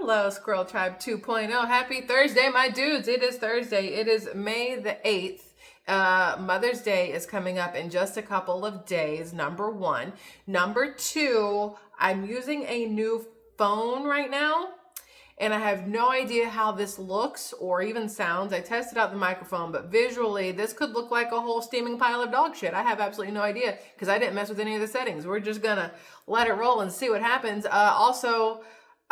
Hello, Squirrel Tribe 2.0. Happy Thursday, my dudes. It is Thursday. It is May the 8th. Mother's Day is coming up in just a couple of days, number one. Number two, I'm using a new phone right now, and I have no idea how this looks or even sounds. I tested out the microphone, but visually, this could look like a whole steaming pile of dog shit. I have absolutely no idea because I didn't mess with any of the settings. We're just gonna let it roll and see what happens. Also,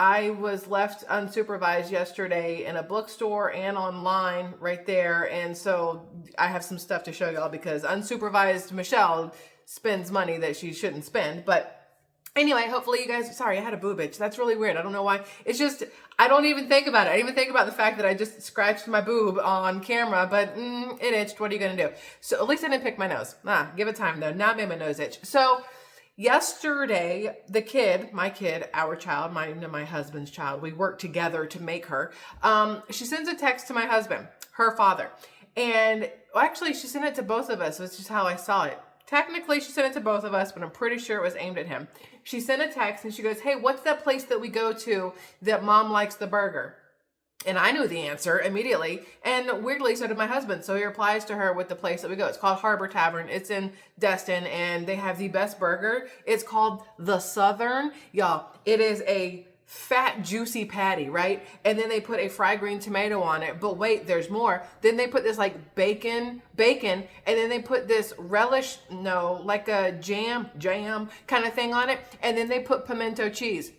I was left unsupervised yesterday in a bookstore and online right there. And so I have some stuff to show y'all because unsupervised Michelle spends money that she shouldn't spend. But anyway, hopefully you guys, sorry, I had a boob itch. That's really weird. I don't know why. It's just, I don't even think about it. I didn't even think about the fact that I just scratched my boob on camera, but it itched. What are you going to do? So at least I didn't pick my nose. Give it time though. Now it made my nose itch. So yesterday, the kid, my kid, our child, my husband's child, we worked together to make her. She sends a text to my husband, her father. And actually, she sent it to both of us, which is how I saw it. Technically, she sent it to both of us, but I'm pretty sure it was aimed at him. She sent a text and she goes, "Hey, what's that place that we go to that mom likes the burger?" And I knew the answer immediately. And weirdly, so did my husband. So he replies to her with the place that we go. It's called Harbor Tavern. It's in Destin, and they have the best burger. It's called The Southern. Y'all, it is a fat, juicy patty, right? And then they put a fried green tomato on it. But wait, there's more. Then they put this like bacon, and then they put this relish, like a jam kind of thing on it. And then they put pimento cheese.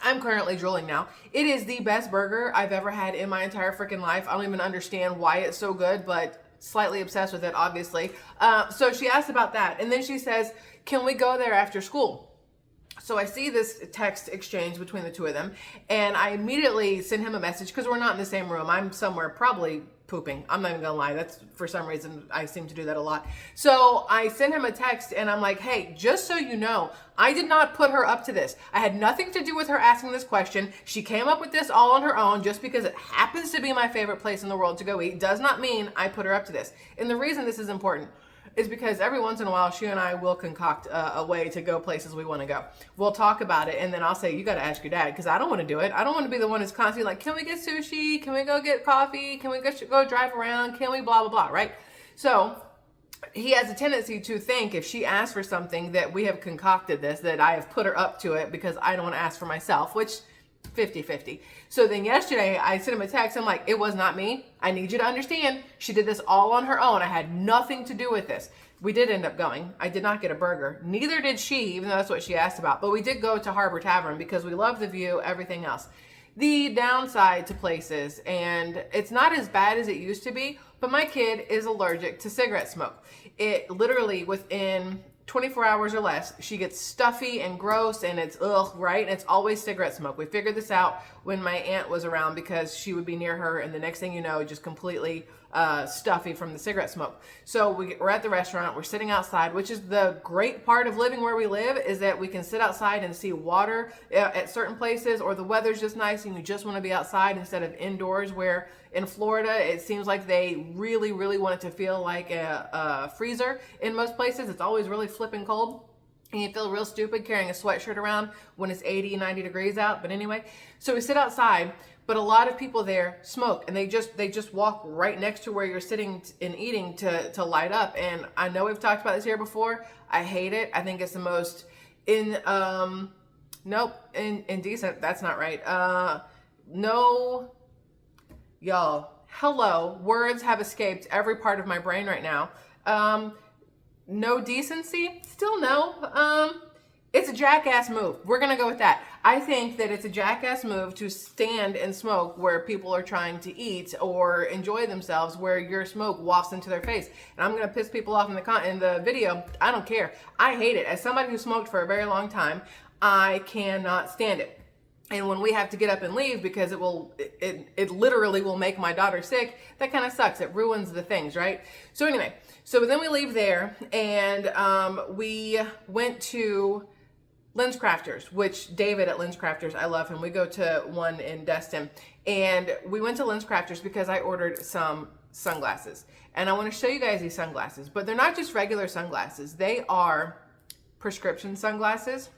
I'm currently drooling now. It is the best burger I've ever had in my entire freaking life. I don't even understand why it's so good, but slightly obsessed with it, obviously. So she asked about that. And then she says, "Can we go there after school?" So I see this text exchange between the two of them, and I immediately send him a message because we're not in the same room. I'm somewhere probably pooping. I'm not even gonna lie. That's, for some reason, I seem to do that a lot. So I send him a text and I'm like, "Hey, just so you know, I did not put her up to this. I had nothing to do with her asking this question. She came up with this all on her own just because it happens to be my favorite place in the world to go eat. Does not mean I put her up to this." And the reason this is important is because every once in a while, she and I will concoct a way to go places we want to go. We'll talk about it, and then I'll say, "You got to ask your dad," because I don't want to do it. I don't want to be the one who's constantly like, "Can we get sushi? Can we go get coffee? Can we go drive around? Can we blah, blah, blah," right? So he has a tendency to think if she asks for something that we have concocted this, that I have put her up to it because I don't want to ask for myself, which 50-50. So then yesterday I sent him a text. I'm like, "It was not me. I need you to understand. She did this all on her own. I had nothing to do with this." We did end up going. I did not get a burger. Neither did she, even though that's what she asked about. But we did go to Harbor Tavern because we love the view, everything else. The downside to places, and it's not as bad as it used to be, but my kid is allergic to cigarette smoke. It literally, within 24 hours or less, she gets stuffy and gross, and it's right? And it's always cigarette smoke. We figured this out when my aunt was around because she would be near her, and the next thing you know, just completely stuffy from the cigarette smoke. So we're at the restaurant, we're sitting outside, which is the great part of living where we live, is that we can sit outside and see water at certain places, or the weather's just nice and you just want to be outside instead of indoors, where in Florida, it seems like they really, really want it to feel like a freezer in most places. It's always really flipping cold. And you feel real stupid carrying a sweatshirt around when it's 80, 90 degrees out. But anyway, so we sit outside, but a lot of people there smoke, and they just walk right next to where you're sitting and eating to light up. And I know we've talked about this here before. I hate it. I think it's the most indecent. That's not right. No, y'all, hello. Words have escaped every part of my brain right now. No decency? Still no. It's a jackass move. We're going to go with that. I think that it's a jackass move to stand and smoke where people are trying to eat or enjoy themselves, where your smoke wafts into their face. And I'm going to piss people off in the video. I don't care. I hate it. As somebody who smoked for a very long time, I cannot stand it. And when we have to get up and leave because it literally will make my daughter sick, that kind of sucks. It ruins the things, right? So anyway, so then we leave there, and we went to Lens Crafters, which David at Lens Crafters, I love him. We go to one in Destin, and we went to Lens Crafters because I ordered some sunglasses, and I want to show you guys these sunglasses. But they're not just regular sunglasses. They are prescription sunglasses.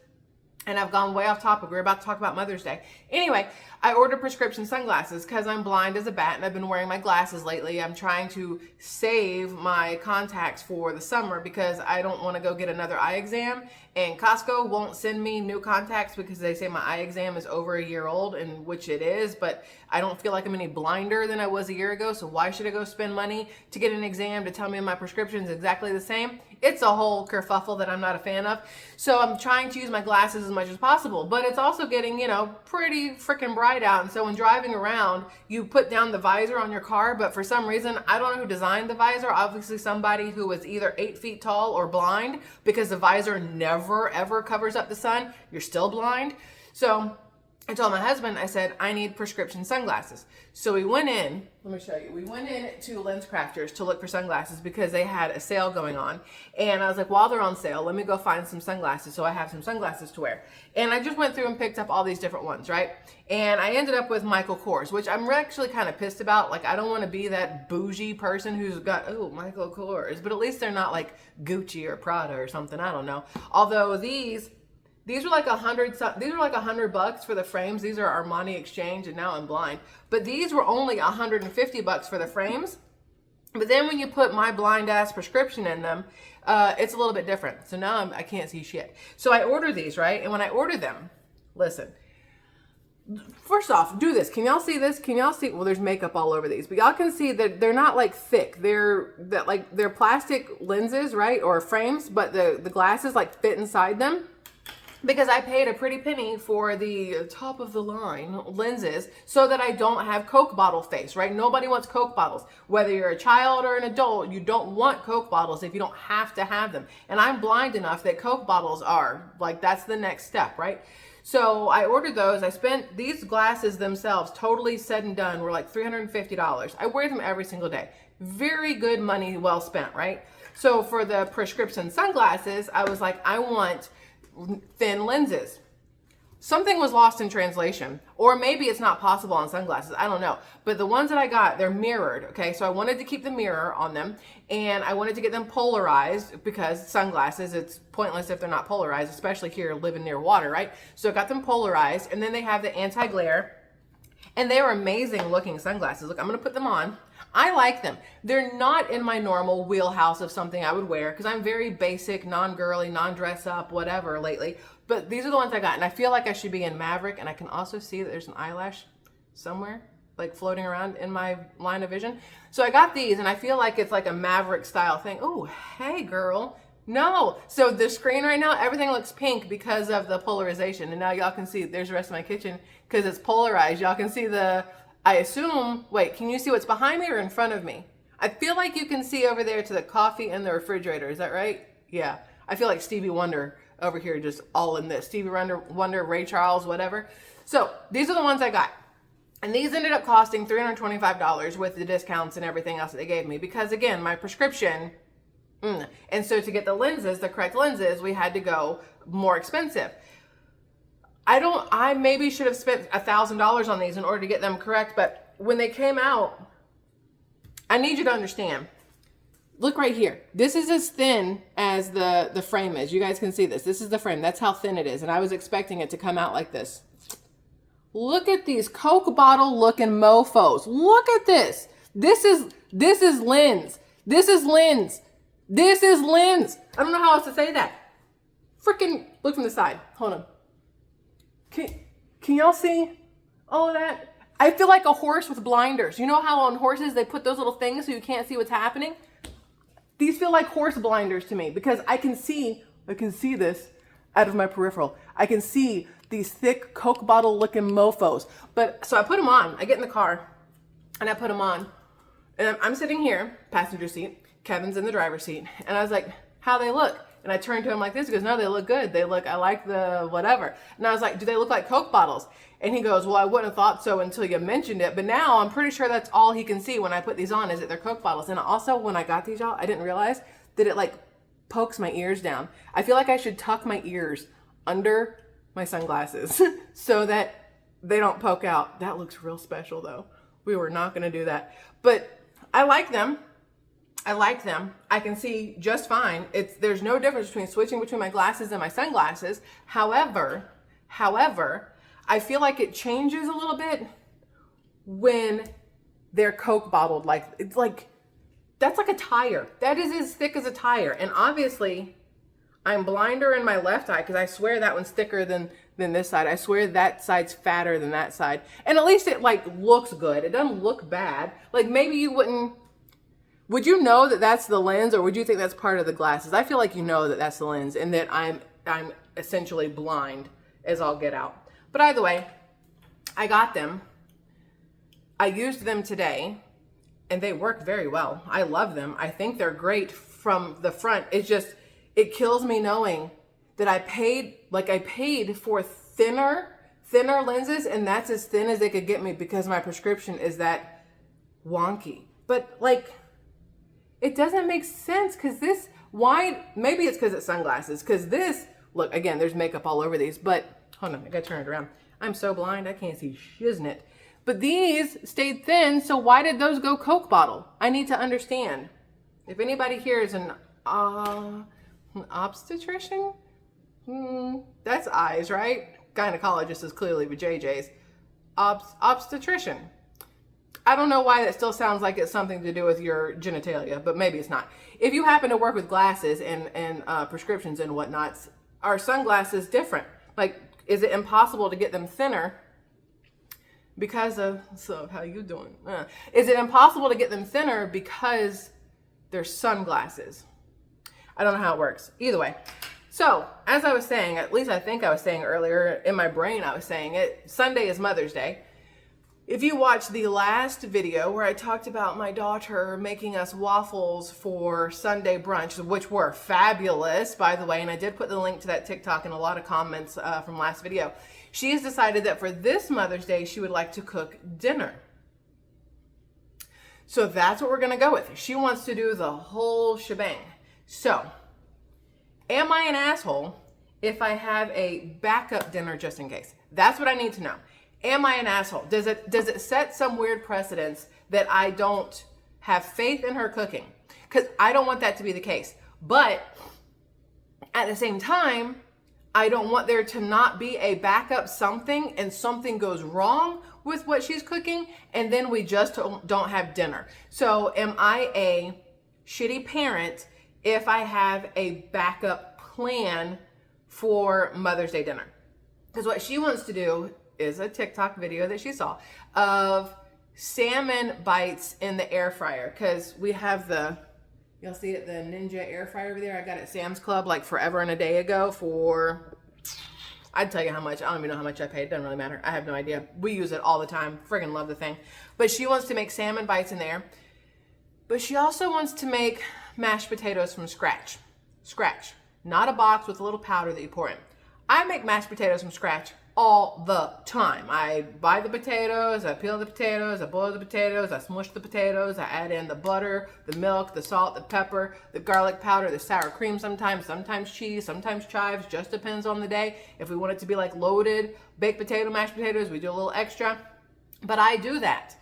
And I've gone way off topic. We're about to talk about Mother's Day. Anyway, I ordered prescription sunglasses because I'm blind as a bat and I've been wearing my glasses lately. I'm trying to save my contacts for the summer because I don't want to go get another eye exam. And Costco won't send me new contacts because they say my eye exam is over a year old, and which it is, but I don't feel like I'm any blinder than I was a year ago. So why should I go spend money to get an exam to tell me my prescription is exactly the same? It's a whole kerfuffle that I'm not a fan of. So I'm trying to use my glasses as much as possible, but it's also getting, pretty freaking bright out. And so when driving around, you put down the visor on your car, but for some reason, I don't know who designed the visor. Obviously somebody who was either 8 feet tall or blind, because the visor never ever covers up the sun. You're still blind. So I told my husband, I said, I need prescription sunglasses. So we went in, let me show you. We went in to Lens Crafters to look for sunglasses because they had a sale going on. And I was like, while they're on sale, let me go find some sunglasses so I have some sunglasses to wear. And I just went through and picked up all these different ones, right? And I ended up with Michael Kors, which I'm actually kind of pissed about. Like, I don't want to be that bougie person who's got, oh, Michael Kors. But at least they're not like Gucci or Prada or something. I don't know. Although these were like $100 for the frames. These are Armani Exchange, and now I'm blind. But these were only $150 for the frames. But then when you put my blind ass prescription in them, it's a little bit different. So now I can't see shit. So I order these, right? And when I order them, listen. First off, do this. Can y'all see this? Can y'all see? Well, there's makeup all over these, but y'all can see that they're not like thick. They're plastic lenses, right? Or frames, but the glasses like fit inside them. Because I paid a pretty penny for the top of the line lenses so that I don't have Coke bottle face, right? Nobody wants Coke bottles. Whether you're a child or an adult, you don't want Coke bottles if you don't have to have them. And I'm blind enough that Coke bottles are, like, that's the next step, right? So I ordered those. I spent, these glasses themselves, totally said and done, were like $350. I wear them every single day. Very good money well spent, right? So for the prescription sunglasses, I was like, I want thin lenses. Something was lost in translation, or maybe it's not possible on sunglasses. I don't know. But the ones that I got, they're mirrored. Okay. So I wanted to keep the mirror on them, and I wanted to get them polarized because sunglasses, it's pointless if they're not polarized, especially here living near water, right? So I got them polarized, and then they have the anti-glare, and they were amazing looking sunglasses. Look, I'm going to put them on. I like them. They're not in my normal wheelhouse of something I would wear because I'm very basic, non-girly, non-dress up, whatever lately. But these are the ones I got, and I feel like I should be in Maverick, and I can also see that there's an eyelash somewhere like floating around in my line of vision. So I got these, and I feel like it's like a Maverick style thing. Oh, hey girl. No. So the screen right now, everything looks pink because of the polarization. And now y'all can see, there's the rest of my kitchen because it's polarized. Y'all can see I assume, wait, can you see what's behind me or in front of me? I feel like you can see over there to the coffee and the refrigerator. Is that right? Yeah. I feel like Stevie Wonder over here, just all in this. Stevie Wonder, Ray Charles, whatever. So these are the ones I got. And these ended up costing $325 with the discounts and everything else that they gave me. Because again, my prescription, and so to get the lenses, the correct lenses, we had to go more expensive. I maybe should have spent $1,000 on these in order to get them correct, but when they came out, I need you to understand. Look right here. This is as thin as the frame is. You guys can see this. This is the frame. That's how thin it is. And I was expecting it to come out like this. Look at these Coke bottle looking mofos. Look at this. This is lens. This is lens. This is lens. I don't know how else to say that. Freaking look from the side. Hold on. Can y'all see all of that? I feel like a horse with blinders. You know how on horses they put those little things so you can't see what's happening? These feel like horse blinders to me because I can see this out of my peripheral. I can see these thick Coke bottle looking mofos. But so I put them on. I get in the car and I put them on. And I'm sitting here, passenger seat. Kevin's in the driver's seat. And I was like, how they look? And I turned to him like this. He goes, no, they look good. I like the whatever. And I was like, do they look like Coke bottles? And he goes, well, I wouldn't have thought so until you mentioned it. But now I'm pretty sure that's all he can see when I put these on is that they're Coke bottles. And also when I got these, y'all, I didn't realize that it like pokes my ears down. I feel like I should tuck my ears under my sunglasses so that they don't poke out. That looks real special though. We were not going to do that. But I like them. I like them. I can see just fine. There's no difference between switching between my glasses and my sunglasses. However, I feel like it changes a little bit when they're Coke bottled. Like, it's like, that's like a tire. That is as thick as a tire. And obviously, I'm blinder in my left eye because I swear that one's thicker than this side. I swear that side's fatter than that side. And at least it like looks good. It doesn't look bad. Like maybe you wouldn't, would you know that that's the lens, or would you think that's part of the glasses? I feel like you know that that's the lens and that I'm essentially blind as all get out. But either way, I got them. I used them today and they work very well. I love them. I think they're great from the front. It's just, it kills me knowing that I paid for thinner lenses, and that's as thin as they could get me because my prescription is that wonky. But like, it doesn't make sense because this wide, maybe it's because it's sunglasses, because this, look, again, there's makeup all over these, but hold on, I gotta turn it around. I'm so blind, I can't see shiznit. But these stayed thin, so why did those go Coke bottle? I need to understand. If anybody here is an obstetrician? That's eyes, right? Gynecologist is clearly with JJ's. Obstetrician. I don't know why that still sounds like it's something to do with your genitalia, but maybe it's not. If you happen to work with glasses and prescriptions and whatnot, are sunglasses different? Like, is it impossible to get them thinner because of, so how you doing? Is it impossible to get them thinner because they're sunglasses? I don't know how it works. Either way. So, as I was saying, at least I think I was saying earlier, in my brain I was saying it, Sunday is Mother's Day. If you watched the last video where I talked about my daughter making us waffles for Sunday brunch, which were fabulous, by the way, and I did put the link to that TikTok in a lot of comments from last video, she has decided that for this Mother's Day, she would like to cook dinner. So that's what we're going to go with. She wants to do the whole shebang. So, am I an asshole if I have a backup dinner just in case? That's what I need to know. Am I an asshole? Does it set some weird precedence that I don't have faith in her cooking? Because I don't want that to be the case. But at the same time, I don't want there to not be a backup something and something goes wrong with what she's cooking and then we just don't have dinner. So am I a shitty parent if I have a backup plan for Mother's Day dinner? Because what she wants to do is a TikTok video that she saw of salmon bites in the air fryer. Because we have you'll see it, the Ninja air fryer over there. I got it at Sam's Club like forever and a day ago for, I'd tell you how much. I don't even know how much I paid. It doesn't really matter. I have no idea. We use it all the time. Friggin' love the thing. But she wants to make salmon bites in there. But she also wants to make mashed potatoes from scratch. Scratch. Not a box with a little powder that you pour in. I make mashed potatoes from scratch all the time. I buy the potatoes, I peel the potatoes, I boil the potatoes, I smush the potatoes, I add in the butter, the milk, the salt, the pepper, the garlic powder, the sour cream sometimes cheese, sometimes chives, just depends on the day. If we want it to be like loaded baked potato, mashed potatoes, we do a little extra. But I do that.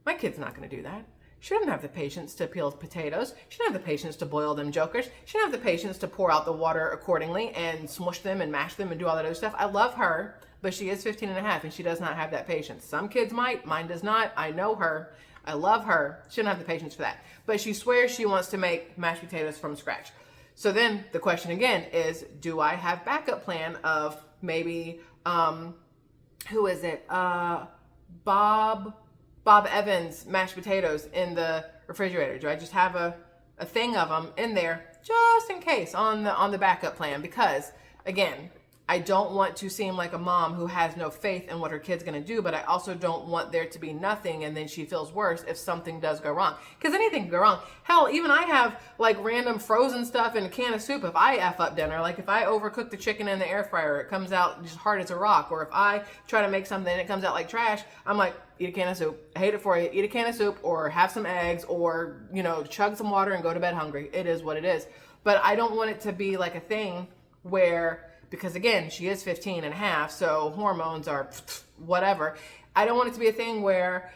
My kid's not going to do that. She doesn't have the patience to peel potatoes. She doesn't have the patience to boil them jokers. She doesn't have the patience to pour out the water accordingly and smush them and mash them and do all that other stuff. I love her, but she is 15 and a half and she does not have that patience. Some kids might, mine does not. I know her. I love her. She doesn't have the patience for that. But she swears she wants to make mashed potatoes from scratch. So then the question again is, do I have backup plan of maybe, who is it? Bob Evans mashed potatoes in the refrigerator? Do I just have a thing of them in there just in case on the backup plan? Because again, I don't want to seem like a mom who has no faith in what her kid's going to do, but I also don't want there to be nothing and then she feels worse if something does go wrong. Because anything can go wrong. Hell, even I have like random frozen stuff in a can of soup if I F up dinner. Like if I overcook the chicken in the air fryer, it comes out just hard as a rock. Or if I try to make something and it comes out like trash, I'm like, eat a can of soup. I hate it for you. Eat a can of soup or have some eggs or, chug some water and go to bed hungry. It is what it is. But I don't want it to be like a thing where, because again, she is 15 and a half, so hormones are whatever. I don't want it to be a thing where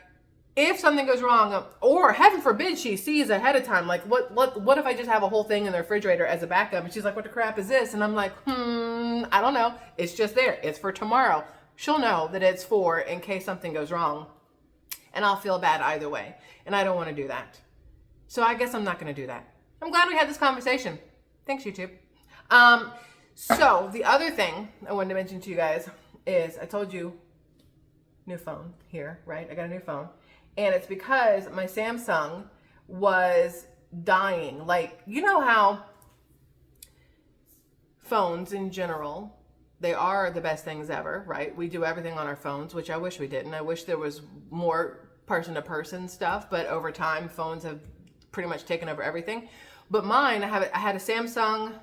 if something goes wrong, or heaven forbid she sees ahead of time, like what if I just have a whole thing in the refrigerator as a backup, and she's like, what the crap is this? And I'm like, I don't know. It's just there. It's for tomorrow. She'll know that it's for in case something goes wrong, and I'll feel bad either way. And I don't want to do that. So I guess I'm not going to do that. I'm glad we had this conversation. Thanks, YouTube. So the other thing I wanted to mention to you guys is I told you new phone here, right? I got a new phone. And it's because my Samsung was dying. Like, you know how phones in general, they are the best things ever, right? We do everything on our phones, which I wish we didn't. I wish there was more person-to-person stuff, but over time, phones have pretty much taken over everything. But mine, I had a Samsung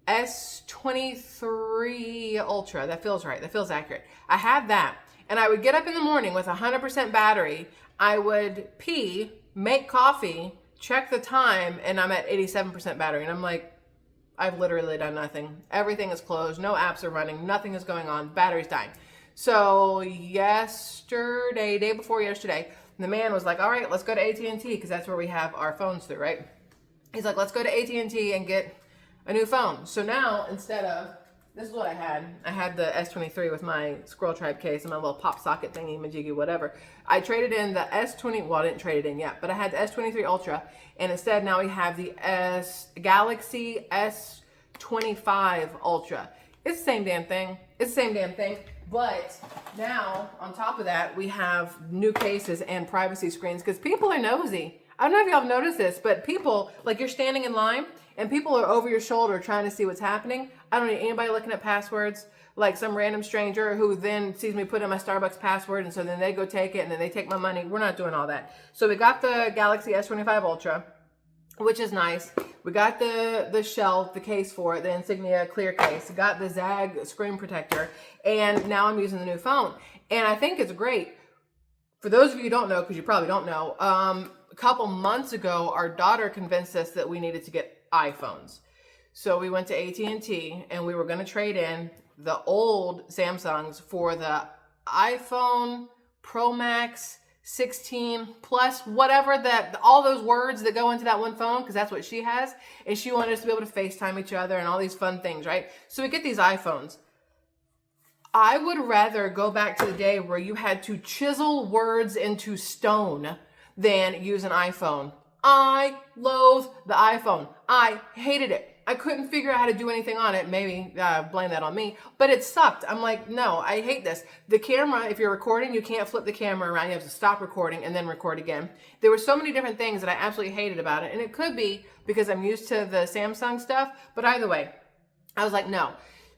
S23 Ultra. That feels right. That feels accurate. I had that. And I would get up in the morning with 100% battery. I would pee, make coffee, check the time, and I'm at 87% battery. And I'm like, I've literally done nothing. Everything is closed. No apps are running. Nothing is going on. Battery's dying. So yesterday, day before yesterday, the man was like, all right, let's go to AT&T because that's where we have our phones through, right? He's like, let's go to AT&T and get a new phone. So now instead of, this is what I had the S23 with my SquirrelTribe case and my little pop socket thingy, majiggy, whatever. I traded in the S20, well, I didn't trade it in yet, but I had the S23 Ultra, and instead now we have the Galaxy S25 Ultra. It's the same damn thing. It's the same damn thing. But now, on top of that, we have new cases and privacy screens because people are nosy. I don't know if y'all have noticed this, but people, like you're standing in line and people are over your shoulder trying to see what's happening. I don't need anybody looking at passwords, like some random stranger who then sees me put in my Starbucks password and so then they go take it and then they take my money. We're not doing all that. So we got the Galaxy S25 Ultra, which is nice. We got the shell, the case for it, the Insignia clear case. Got the Zag screen protector, and now I'm using the new phone. And I think it's great. For those of you who don't know, because you probably don't know, a couple months ago, our daughter convinced us that we needed to get iPhones. So we went to AT&T, and we were going to trade in the old Samsungs for the iPhone Pro Max 16 plus, whatever that, all those words that go into that one phone, because that's what she has. And she wanted us to be able to FaceTime each other and all these fun things, right? So we get these iPhones. I would rather go back to the day where you had to chisel words into stone than use an iPhone. I loathe the iPhone. I hated it. I couldn't figure out how to do anything on it. Maybe blame that on me, but it sucked. I'm like, no, I hate this. The camera, if you're recording, you can't flip the camera around. You have to stop recording and then record again. There were so many different things that I absolutely hated about it. And it could be because I'm used to the Samsung stuff, but either way, I was like, no,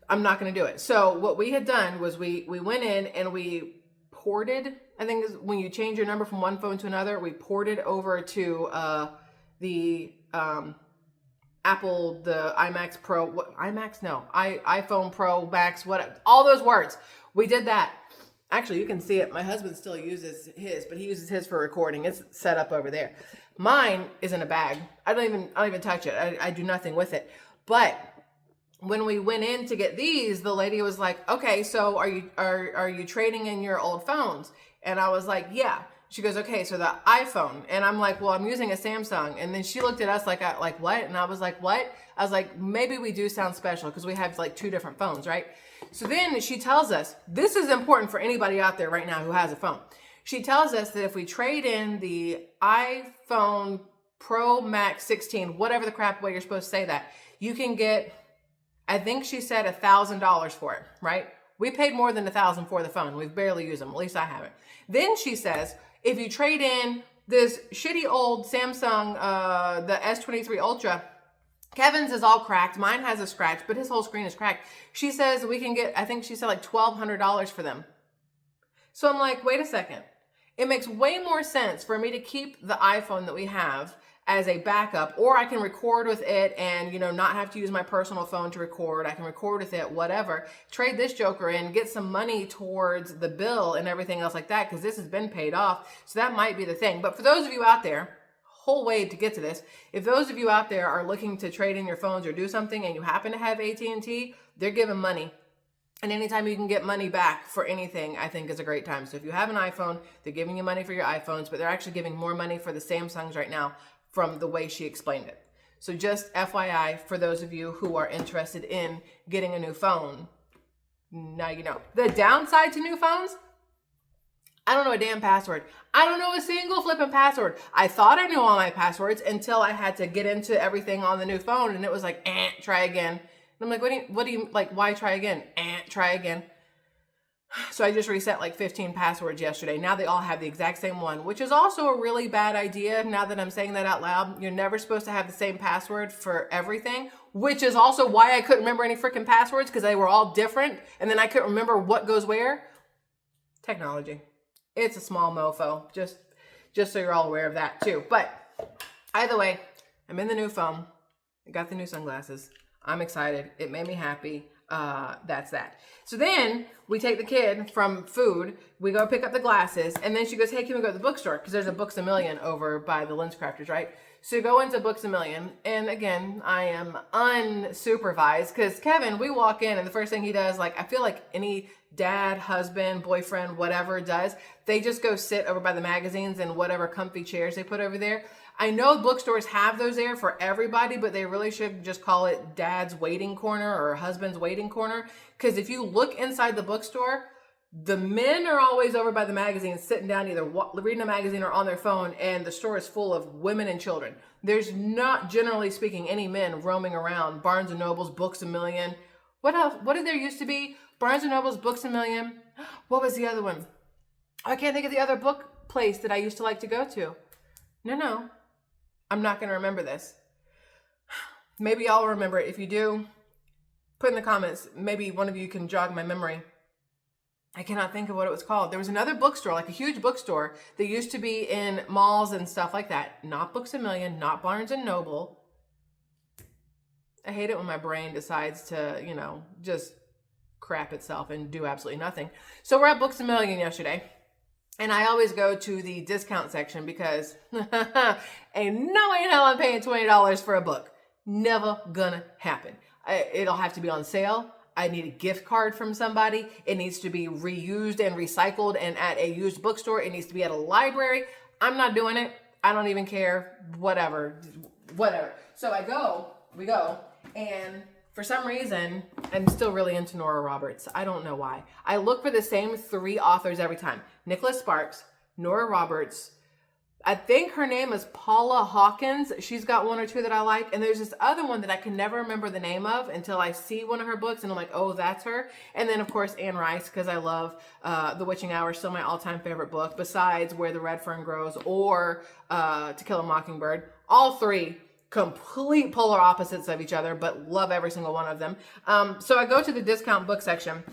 I'm not going to do it. So what we had done was we went in and we ported, I think is when you change your number from one phone to another, we ported over to the Apple, the iMac Pro, iPhone Pro Max, what, all those words. We did that. Actually, you can see it. My husband still uses his, but he uses his for recording. It's set up over there. Mine is in a bag. I don't even touch it. I do nothing with it. But when we went in to get these, the lady was like, okay, so are you trading in your old phones? And I was like, yeah. She goes, okay, so the iPhone. And I'm like, well, I'm using a Samsung. And then she looked at us like what? And I was like, what? I was like, maybe we do sound special because we have like two different phones, right? So then she tells us, this is important for anybody out there right now who has a phone. She tells us that if we trade in the iPhone Pro Max 16, whatever the crap way you're supposed to say that, you can get, I think she said $1,000 for it, right? We paid more than $1,000 for the phone. We've barely used them. At least I haven't. Then she says, if you trade in this shitty old Samsung, the S23 Ultra, Kevin's is all cracked. Mine has a scratch, but his whole screen is cracked. She says we can get, I think she said like $1,200 for them. So I'm like, wait a second. It makes way more sense for me to keep the iPhone that we have as a backup, or I can record with it and, not have to use my personal phone to record. I can record with it, whatever. Trade this joker in, get some money towards the bill and everything else like that, because this has been paid off. So that might be the thing. But for those of you out there, whole way to get to this, if those of you out there are looking to trade in your phones or do something and you happen to have AT&T, they're giving money. And anytime you can get money back for anything, I think is a great time. So if you have an iPhone, they're giving you money for your iPhones, but they're actually giving more money for the Samsungs right now from the way she explained it. So just FYI, for those of you who are interested in getting a new phone, now you know. The downside to new phones, I don't know a damn password. I don't know a single flipping password. I thought I knew all my passwords until I had to get into everything on the new phone, and it was like, try again. I'm like, what do you like, why try again? Try again. So I just reset like 15 passwords yesterday. Now they all have the exact same one, which is also a really bad idea. Now that I'm saying that out loud, you're never supposed to have the same password for everything, which is also why I couldn't remember any freaking passwords, because they were all different. And then I couldn't remember what goes where. Technology. It's a small mofo. Just so you're all aware of that too. But either way, I'm in the new phone. I got the new sunglasses. I'm excited. It made me happy. That's that. So then we take the kid from food. We go pick up the glasses. And then she goes, hey, can we go to the bookstore? Because there's a Books A Million over by the Lens Crafters, right? So go into Books A Million. And again, I am unsupervised. Because Kevin, we walk in and the first thing he does, like, I feel like any dad, husband, boyfriend, whatever does, they just go sit over by the magazines and whatever comfy chairs they put over there. I know bookstores have those there for everybody, but they really should just call it dad's waiting corner or husband's waiting corner. Because if you look inside the bookstore, the men are always over by the magazines sitting down, either reading a magazine or on their phone, and the store is full of women and children. There's not, generally speaking, any men roaming around Barnes & Noble's, Books A Million. What else? What did there used to be? Barnes & Noble's, Books A Million. What was the other one? I can't think of the other book place that I used to like to go to. No. I'm not going to remember this. Maybe y'all remember it. If you do, put in the comments. Maybe one of you can jog my memory. I cannot think of what it was called. There was another bookstore, like a huge bookstore that used to be in malls and stuff like that. Not Books A Million, not Barnes & Noble. I hate it when my brain decides to, just crap itself and do absolutely nothing. So we're at Books A Million yesterday. And I always go to the discount section because ain't no way in hell I'm paying $20 for a book. Never gonna happen. It'll have to be on sale. I need a gift card from somebody. It needs to be reused and recycled and at a used bookstore. It needs to be at a library. I'm not doing it. I don't even care. Whatever. So we go, and for some reason, I'm still really into Nora Roberts. I don't know why. I look for the same 3 authors every time. Nicholas Sparks, Nora Roberts. I think her name is Paula Hawkins. She's got 1 or 2 that I like. And there's this other one that I can never remember the name of until I see one of her books and I'm like, oh, that's her. And then, of course, Anne Rice, because I love The Witching Hour, still my all-time favorite book, besides Where the Red Fern Grows or To Kill a Mockingbird. All 3 complete polar opposites of each other, but love every single one of them. So I go to the discount book section,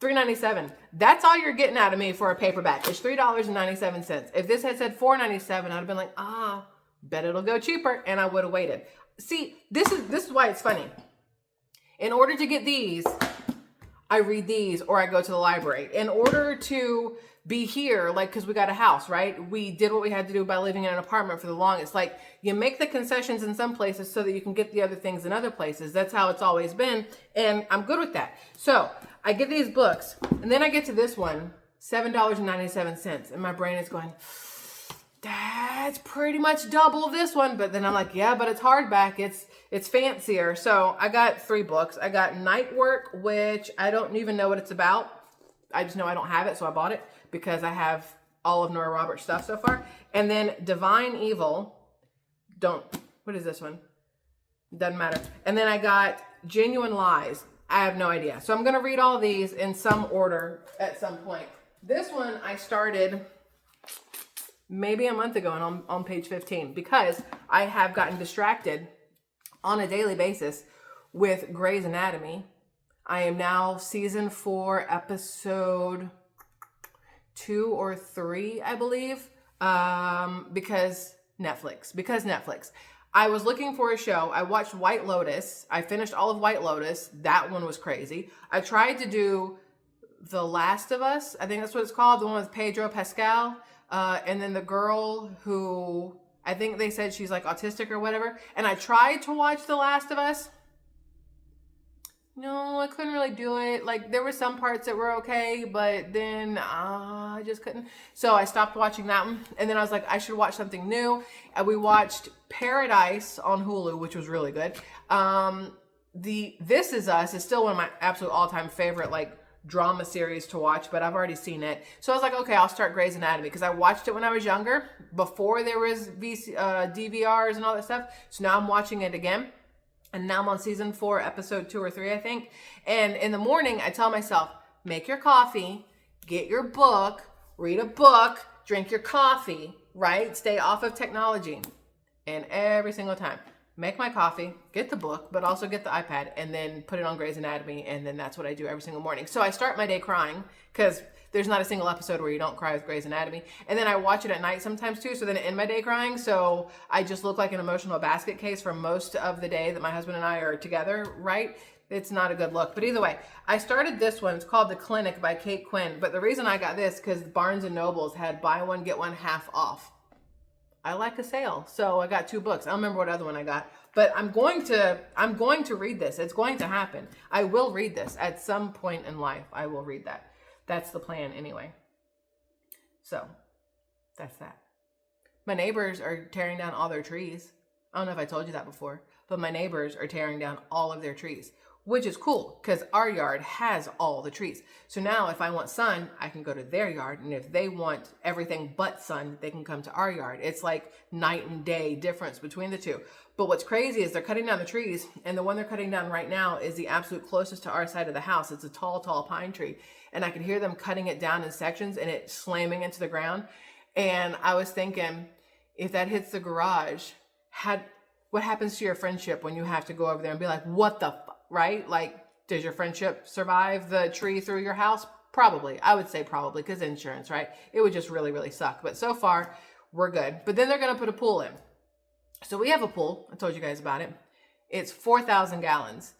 $3.97. That's all you're getting out of me for a paperback. It's $3.97. If this had said $4.97, I'd have been like, bet it'll go cheaper, and I would have waited. See, this is why it's funny. In order to get these, I read these or I go to the library. In order to be here, like, because we got a house, right? We did what we had to do by living in an apartment for the longest. Like, you make the concessions in some places so that you can get the other things in other places. That's how it's always been, and I'm good with that. So I get these books, and then I get to this one, $7.97, and my brain is going, that's pretty much double this one. But then I'm like, yeah, but it's hardback. It's fancier. So I got 3 books. I got Night Work, which I don't even know what it's about. I just know I don't have it, so I bought it because I have all of Nora Roberts stuff so far. And then Divine Evil. What is this one? Doesn't matter. And then I got Genuine Lies. I have no idea. So I'm going to read all these in some order at some point. This one I started maybe a month ago and on page 15 because I have gotten distracted on a daily basis with Grey's Anatomy. I am now season 4, episode 2 or 3, I believe, because Netflix. I was looking for a show. I watched White Lotus. I finished all of White Lotus. That one was crazy. I tried to do The Last of Us. I think that's what it's called. The one with Pedro Pascal. And then the girl who, I think they said she's like autistic or whatever. And I tried to watch The Last of Us. No, I couldn't really do it. Like there were some parts that were okay, but then I just couldn't. So I stopped watching that one, and then I was like, I should watch something new. And we watched Paradise on Hulu, which was really good. The This Is Us is still one of my absolute all-time favorite like drama series to watch, but I've already seen it. So I was like, okay, I'll start Grey's Anatomy because I watched it when I was younger, before there was DVRs and all that stuff. So now I'm watching it again. And now I'm on season 4, episode 2 or 3, I think. And in the morning, I tell myself, make your coffee, get your book, read a book, drink your coffee, right? Stay off of technology. And every single time, make my coffee, get the book, but also get the iPad, and then put it on Grey's Anatomy. And then that's what I do every single morning. So I start my day crying because there's not a single episode where you don't cry with Grey's Anatomy. And then I watch it at night sometimes too, so then I end my day crying. So I just look like an emotional basket case for most of the day that my husband and I are together, right? It's not a good look. But either way, I started this one. It's called The Clinic by Kate Quinn. But the reason I got this, because Barnes & Nobles had buy one, get one half off. I like a sale. So I got 2 books. I don't remember what other one I got. But I'm going to read this. It's going to happen. I will read this at some point in life. I will read that. That's the plan anyway. So that's that. My neighbors are tearing down all their trees. I don't know if I told you that before, but my neighbors are tearing down all of their trees, which is cool because our yard has all the trees. So now if I want sun, I can go to their yard. And if they want everything but sun, they can come to our yard. It's like night and day difference between the two. But what's crazy is they're cutting down the trees. And the one they're cutting down right now is the absolute closest to our side of the house. It's a tall, tall pine tree. And I can hear them cutting it down in sections and it slamming into the ground. And I was thinking, if that hits the garage, what happens to your friendship when you have to go over there and be like, what the fuck, right? Like, does your friendship survive the tree through your house? Probably. I would say probably because insurance, right? It would just really, really suck. But so far, we're good. But then they're going to put a pool in. So we have a pool. I told you guys about it. It's 4,000 gallons.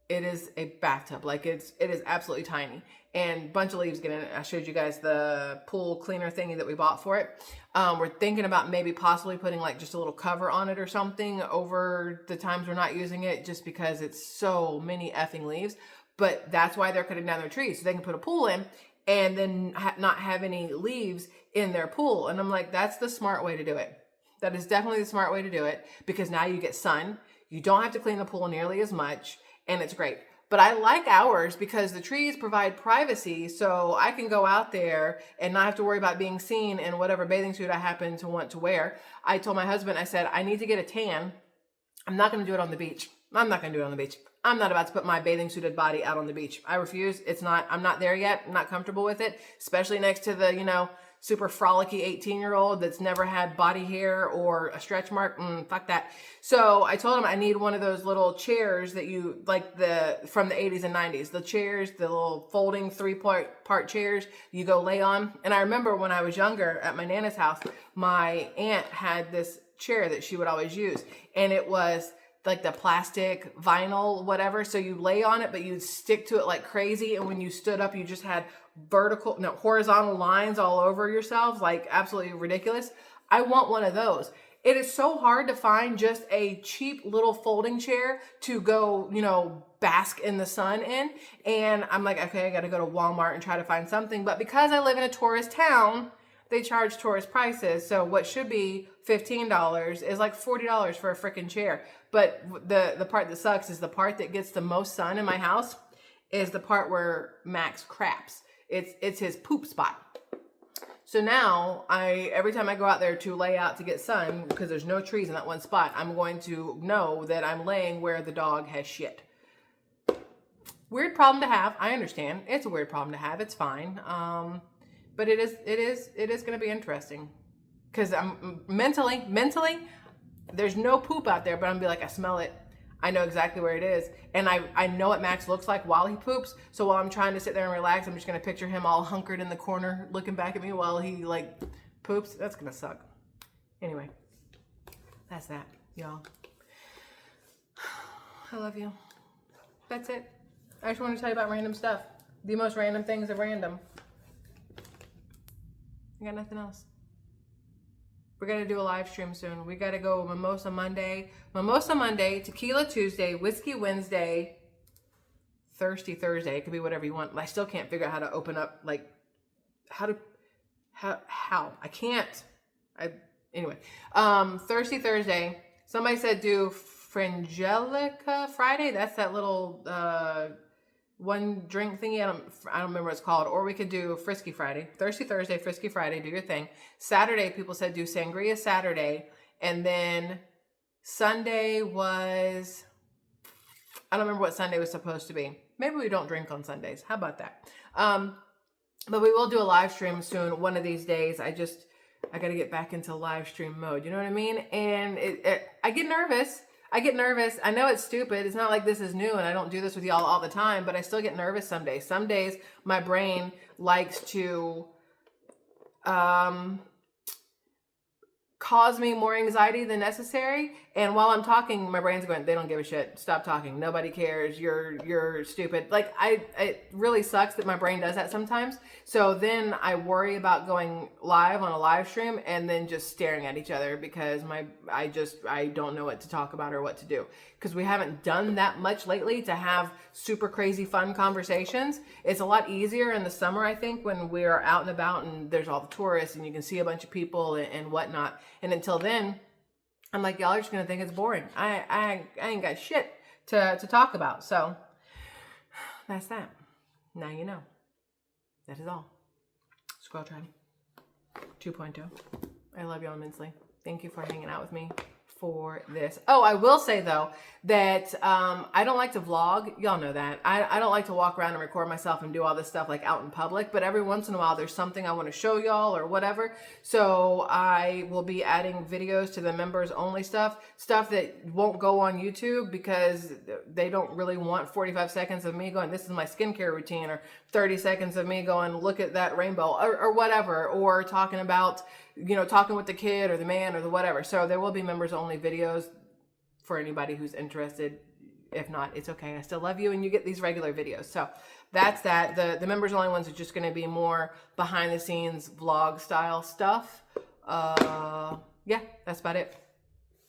It is a bathtub. Like it is absolutely tiny. And a bunch of leaves get in it. I showed you guys the pool cleaner thingy that we bought for it. We're thinking about maybe possibly putting like just a little cover on it or something over the times we're not using it, just because it's so many effing leaves. But that's why they're cutting down their trees, so they can put a pool in and then not have any leaves in their pool. And I'm like, that's the smart way to do it. That is definitely the smart way to do it, because now you get sun. You don't have to clean the pool nearly as much, and it's great. But I like ours because the trees provide privacy, so I can go out there and not have to worry about being seen in whatever bathing suit I happen to want to wear. I told my husband, I said, I need to get a tan. I'm not going to do it on the beach. I'm not going to do it on the beach. I'm not about to put my bathing suited body out on the beach. I refuse. I'm not there yet. I'm not comfortable with it, especially next to the, super frolicky 18-year-old that's never had body hair or a stretch mark. Fuck that. So I told him I need one of those little chairs that you like from the 80s and 90s. The chairs, the little folding 3-part chairs you go lay on. And I remember when I was younger at my Nana's house, my aunt had this chair that she would always use, and it was like the plastic vinyl, whatever. So you lay on it, but you'd stick to it like crazy. And when you stood up, you just had horizontal lines all over yourself, like absolutely ridiculous. I want one of those. It is so hard to find just a cheap little folding chair to go, bask in the sun in. And I'm like, okay, I got to go to Walmart and try to find something. But because I live in a tourist town, they charge tourist prices. So what should be $15 is like $40 for a freaking chair. But the part that sucks is the part that gets the most sun in my house is the part where Max craps. It's his poop spot. So now every time I go out there to lay out to get sun, because there's no trees in that one spot, I'm going to know that I'm laying where the dog has shit. Weird problem to have. I understand. It's a weird problem to have. It's fine. But it is going to be interesting, because I'm mentally, there's no poop out there, but I'm gonna be like, I smell it. I know exactly where it is. And I know what Max looks like while he poops. So while I'm trying to sit there and relax, I'm just going to picture him all hunkered in the corner looking back at me while he poops. That's going to suck. Anyway, that's that, y'all. I love you. That's it. I just want to tell you about random stuff. The most random things are random. I got nothing else. We're going to do a live stream soon. We got to go Mimosa Monday, Tequila Tuesday, Whiskey Wednesday, Thirsty Thursday. It could be whatever you want. I still can't figure out how to open up, like, how I can't. Anyway, Thirsty Thursday. Somebody said do Frangelica Friday. That's that little one drink thingy. I don't remember what it's called. Or we could do Frisky Friday. Thirsty Thursday, Frisky Friday. Do your thing. Saturday, people said do Sangria Saturday, and then Sunday was, I don't remember what Sunday was supposed to be. Maybe we don't drink on Sundays. How about that? But we will do a live stream soon, one of these days. I got to get back into live stream mode. You know what I mean? And I get nervous. I know it's stupid. It's not like this is new and I don't do this with y'all all the time, but I still get nervous some days. Some days my brain likes to cause me more anxiety than necessary. And while I'm talking, my brain's going, they don't give a shit. Stop talking. Nobody cares. You're stupid. Like it really sucks that my brain does that sometimes. So then I worry about going live on a live stream and then just staring at each other because I don't know what to talk about or what to do. Because we haven't done that much lately to have super crazy fun conversations. It's a lot easier in the summer, I think, when we're out and about and there's all the tourists and you can see a bunch of people and whatnot. And until then, I'm like, y'all are just going to think it's boring. I ain't got shit to talk about. So that's that. Now you know. That is all. SquirrelTribe 2.0. I love y'all immensely. Thank you for hanging out with me for this. Oh, I will say though that I don't like to vlog. Y'all know that. I don't like to walk around and record myself and do all this stuff like out in public, but every once in a while there's something I want to show y'all or whatever. So I will be adding videos to the members only stuff that won't go on YouTube because they don't really want 45 seconds of me going, this is my skincare routine, or 30 seconds of me going, look at that rainbow, or whatever, or talking about, talking with the kid or the man or the whatever. So there will be members only videos for anybody who's interested. If not, it's okay. I still love you and you get these regular videos. So that's that. The members only ones are just going to be more behind the scenes vlog style stuff. Yeah, that's about it.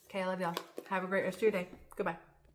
Okay, I love y'all. Have a great rest of your day. Goodbye.